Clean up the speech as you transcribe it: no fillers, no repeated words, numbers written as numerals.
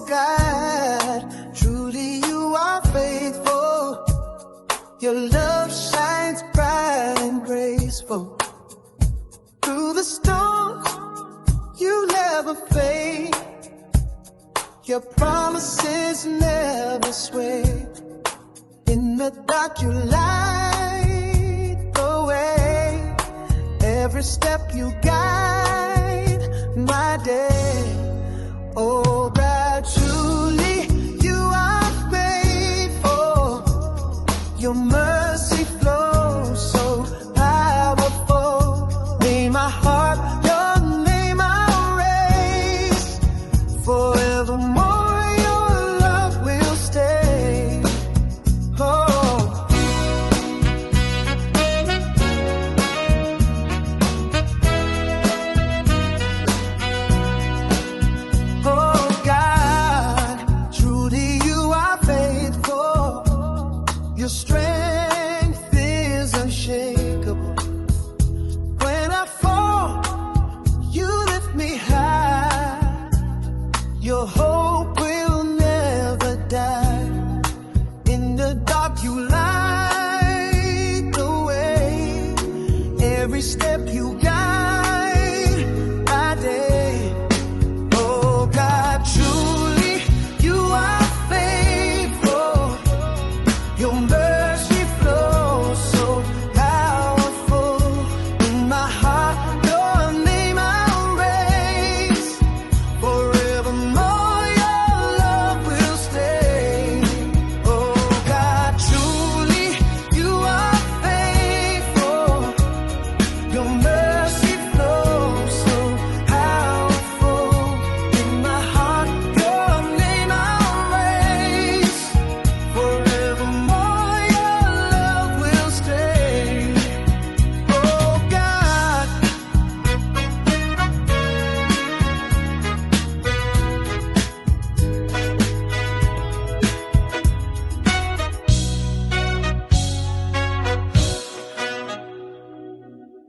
God, truly you are faithful. Your love shines bright and graceful. Through the storm, you never fade. Your promises never sway. In the dark, you light the way. Every step you guide my day. Oh, God, truly you are faithful. Your mercy flows so powerful. May my heart your name I'll raise. Forevermore your love will stay. Oh, oh God, truly you are faithful. Your strength is unshakable. When I fall, you lift me high. Your hope will never die. In the dark, you light the way. Every step